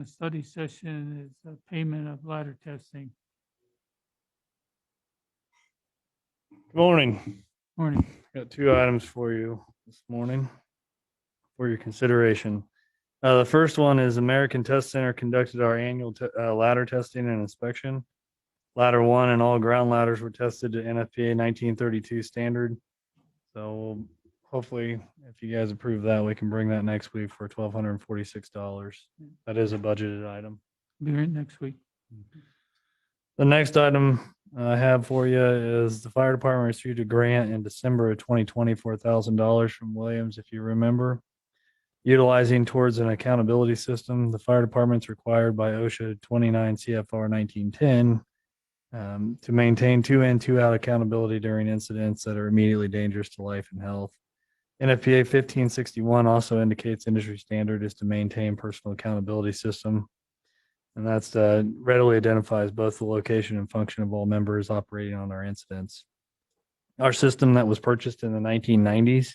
The study session is a payment of ladder testing. Good morning. Morning. Got two items for you this morning for your consideration. The first one is American Test Center conducted our annual ladder testing and inspection. Ladder 1 and all ground ladders were tested to NFPA 1932 standard. So hopefully, if you guys approve that, we can bring that next week for $1,246. That is a budgeted item. Be here next week. The next item I have for you is the fire department received a grant in December of 2020 for $1,000 from Williams, if you remember. Utilizing towards an accountability system, the fire department's required by OSHA 29 CFR 1910 to maintain 2 in, 2 out accountability during incidents that are immediately dangerous to life and health. NFPA 1561 also indicates industry standard is to maintain personal accountability system. And that's readily identifies both the location and function of all members operating on our incidents. Our system that was purchased in the 1990s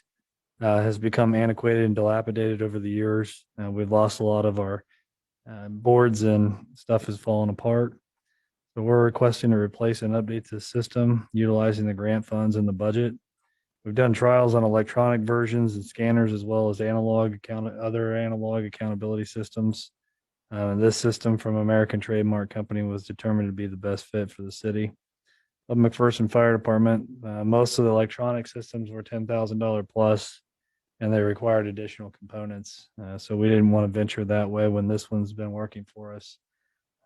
has become antiquated and dilapidated over the years. We've lost a lot of our boards and stuff has fallen apart. So we're requesting to replace and update the system utilizing the grant funds in the budget. We've done trials on electronic versions and scanners as well as other analog accountability systems. This system from American Trademark Company was determined to be the best fit for the city of McPherson Fire Department. Most of the electronic systems were $10,000 plus, and they required additional components. So we didn't want to venture that way when this one's been working for us.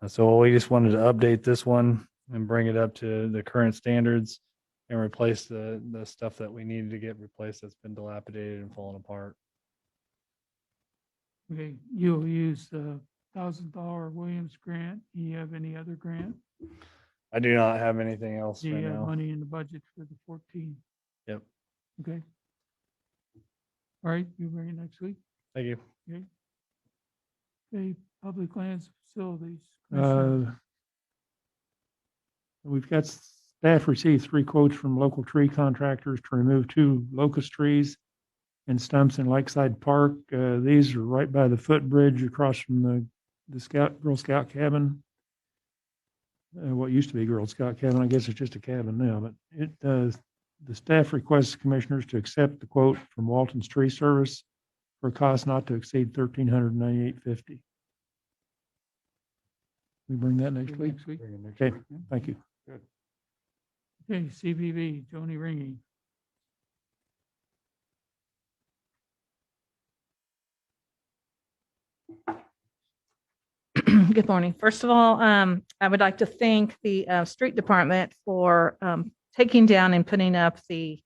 So we just wanted to update this one and bring it up to the current standards and replace the stuff that we needed to get replaced that's been dilapidated and fallen apart. Okay, you'll use the $1,000 Williams grant. Do you have any other grant? I do not have anything else Do right you have now. money in the budget for the 14? Yep. Okay. All right, you bring it next week. Thank you. Okay. Okay, public lands facilities. Commissioner. We've got staff received 3 quotes from local tree contractors to remove 2 locust trees and stumps in Lakeside Park. These are right by the footbridge across from the Girl Scout cabin. What used to be Girl Scout cabin, I guess it's just a cabin now, but the staff requests commissioners to accept the quote from Walton's Tree Service for a cost not to exceed $1,398.50. We bring that next week. Next week. Okay, thank you. Okay, CBB, Joni Ringy. Good morning. First of all, I would like to thank the street department for taking down and putting up the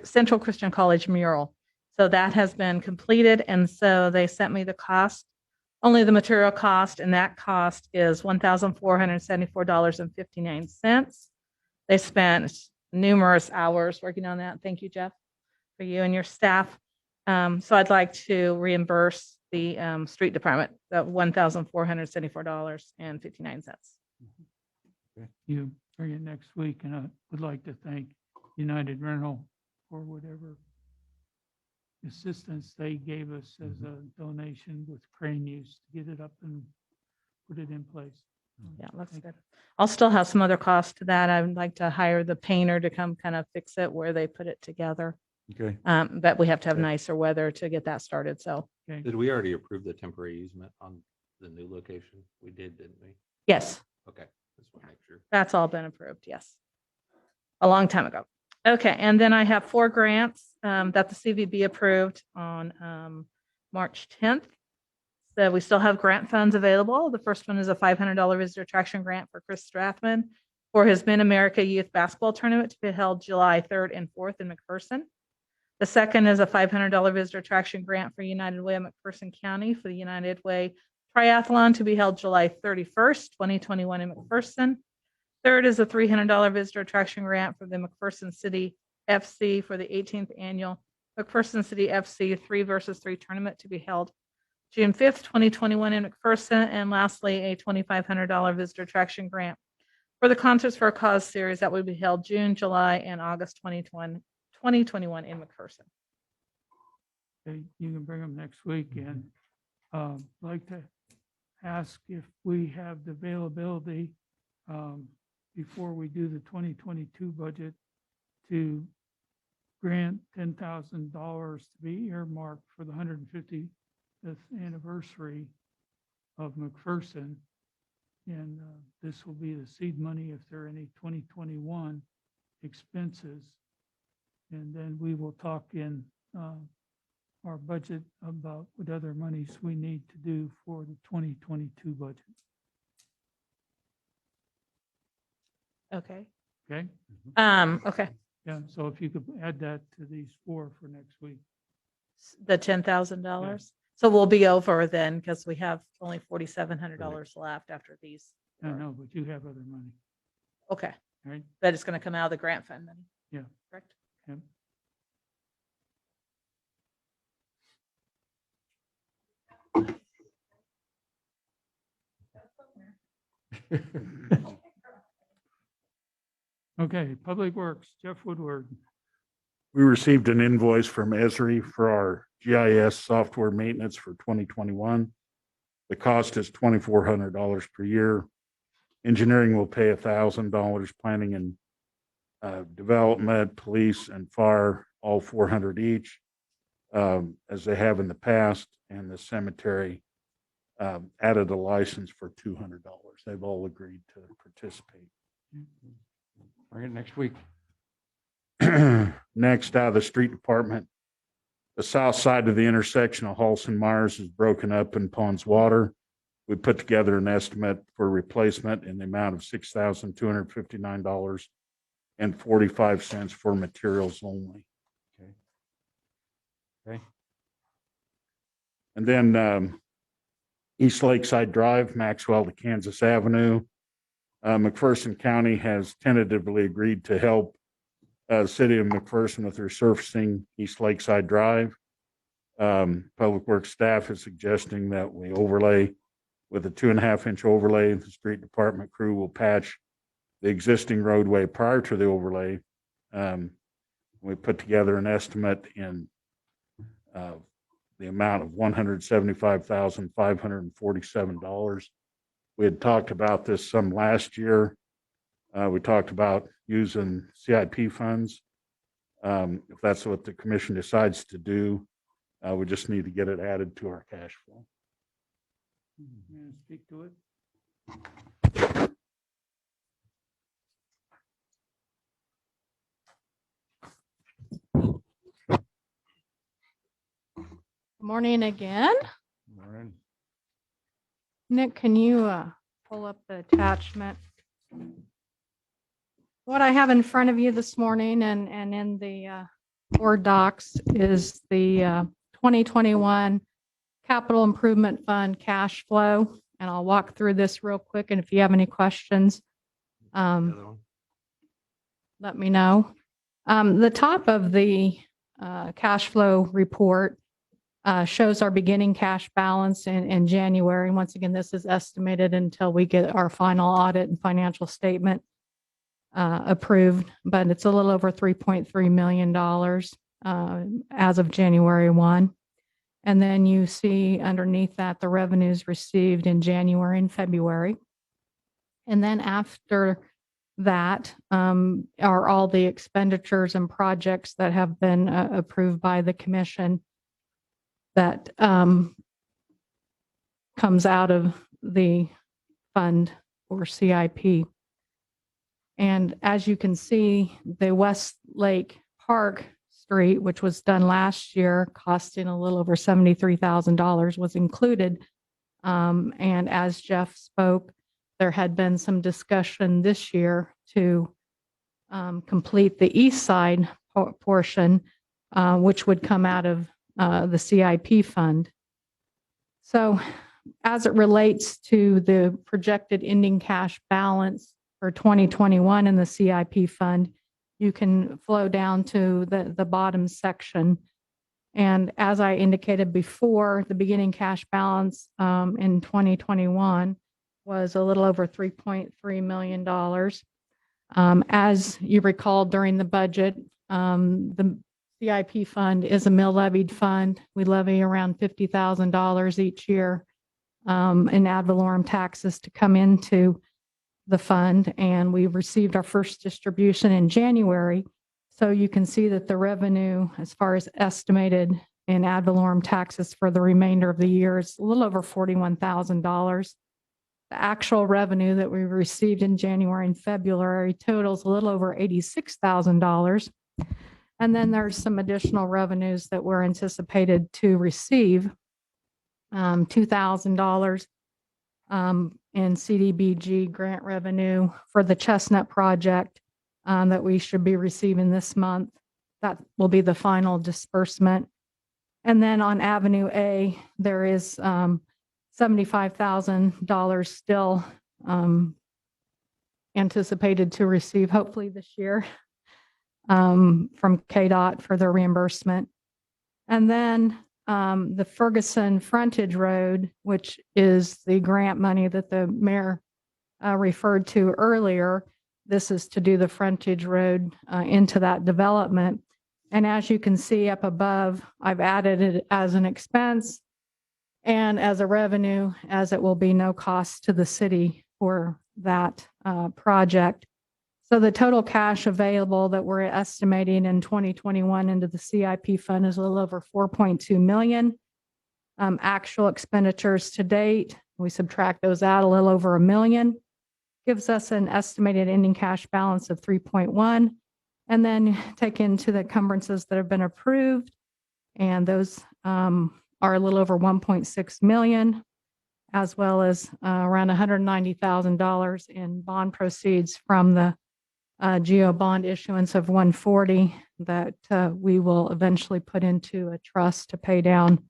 Central Christian College mural. So that has been completed, and so they sent me the cost, only the material cost, and that cost is $1,474.59. They spent numerous hours working on that. Thank you, Jeff, for you and your staff. So I'd like to reimburse the street department the $1,474.59. You bring it next week, and I would like to thank United Rental for whatever assistance they gave us as a donation with crane use to get it up and put it in place. Yeah, looks good. I'll still have some other costs to that. I would like to hire the painter to come kind of fix it where they put it together. Okay. But we have to have Okay. nicer weather to get that started. So Okay, Did we already approve the temporary easement on the new location? We did, didn't we? yes, Okay, just want to make sure. that's all been approved. Yes. A long time ago. Okay. And then I have 4 grants that the CVB approved on March 10th. So we still have grant funds available. The first one is a $500 visitor attraction grant for Chris Strathman for his Mid-America Youth Basketball Tournament to be held July 3rd and 4th in McPherson. The second is a $500 visitor attraction grant for United Way of McPherson County for the United Way Triathlon to be held July 31st, 2021 in McPherson. Third is a $300 visitor attraction grant for the McPherson City FC for the 18th annual McPherson City FC 3 versus 3 tournament to be held June 5th, 2021 in McPherson. And lastly, a $2,500 visitor attraction grant for the Concerts for a Cause series that will be held June, July, and August 2021 in McPherson. okay, you can bring them next week, and like to ask if we have the availability before we do the 2022 budget to grant $10,000 to be earmarked for the 150th anniversary of McPherson. And this will be the seed money if there are any 2021 expenses. And then we will talk in our budget about what other monies we need to do for the 2022 budget. Okay. Okay? Okay. Yeah, so if you could add that to these four for next week. The $10,000. So we'll be over then because we have only $4,700 left after these. I four. know, but you have other money, Okay. right? That is going to come out of the grant fund money. Yeah. Correct. Yep. Okay, Public Works, Jeff Woodward. We received an invoice from Esri for our GIS software maintenance for 2021. The cost is $2,400 per year. Engineering will pay $1,000, planning and development, police and fire, all $400 each, as they have in the past, and the cemetery added a license for $200. They've all agreed to participate. Bring it next week. Next, out of the street department, the south side of the intersection of Halson Myers is broken up in Ponds Water. We put together an estimate for replacement in the amount of $6,259.45 for materials only. Okay. And then East Lakeside Drive, Maxwell to Kansas Avenue. McPherson County has tentatively agreed to help the city of McPherson with resurfacing East Lakeside Drive. Public Works staff is suggesting that we overlay with a 2.5-inch overlay. The street department crew will patch the existing roadway prior to the overlay. We put together an estimate in the amount of $175,547. We had talked about this some last year. We talked about using CIP funds. If that's what the commission decides to do, we just need to get it added to our cash flow. You wanna speak to it? Morning again. Nick, can you pull up the attachment? What I have in front of you this morning and in the board docs is the 2021 Capital Improvement Fund cash flow. And I'll walk through this real quick. And if you have any questions, let me know. The top of the cash flow report shows our beginning cash balance in January. And once again, this is estimated until we get our final audit and financial statement approved, but it's a little over $3.3 million as of January 1. And then you see underneath that the revenues received in January and February. And then after that are all the expenditures and projects that have been approved by the commission that comes out of the fund or CIP. And as you can see, the Westlake Park Street, which was done last year, costing a little over $73,000, was included. And as Jeff spoke, there had been some discussion this year to complete the east side portion, which would come out of the CIP fund. So as it relates to the projected ending cash balance for 2021 in the CIP fund, you can flow down to the bottom section. And as I indicated before, the beginning cash balance in 2021 was a little over $3.3 million. As you recall, during the budget, the CIP fund is a mill levied fund. We levy around $50,000 each year in ad valorem taxes to come into the fund, and we received our first distribution in January. So you can see that the revenue, as far as estimated in ad valorem taxes for the remainder of the year, is a little over $41,000. The actual revenue that we received in January and February totals a little over $86,000. And then there's some additional revenues that we're anticipated to receive, $2,000 in CDBG grant revenue for the Chestnut project that we should be receiving this month. That will be the final disbursement. And then on Avenue A, there is $75,000 still anticipated to receive, hopefully this year, from KDOT for their reimbursement. And then the Ferguson Frontage Road, which is the grant money that the mayor referred to earlier. This is to do the frontage road into that development. And as you can see up above, I've added it as an expense and as a revenue, as it will be no cost to the city for that project. So the total cash available that we're estimating in 2021 into the CIP fund is a little over 4.2 million. Actual expenditures to date, we subtract those out, a little over $1 million, gives us an estimated ending cash balance of 3.1. And then take into the encumbrances that have been approved, and those are a little over 1.6 million, as well as around $190,000 in bond proceeds from the GEO bond issuance of 140 that we will eventually put into a trust to pay down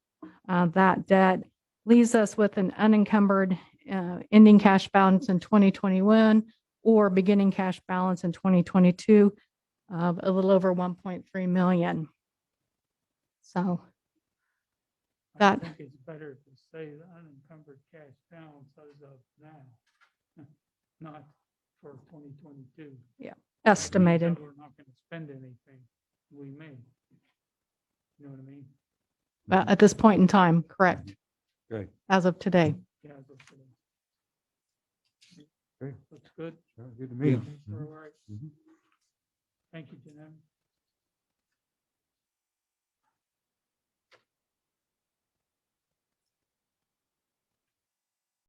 that debt. Leaves us with an unencumbered ending cash balance in 2021 or beginning cash balance in 2022 of a little over 1.3 million. So I that- think it's better to say the unencumbered cash balance as of now, not for 2022. estimated. We're not going to spend anything. We may. You know what I mean? At this point in time, correct. Okay. As of today. Yeah. as of today. Okay. Looks good. Good to me. We're all right. Mhm. Thank you, Janelle.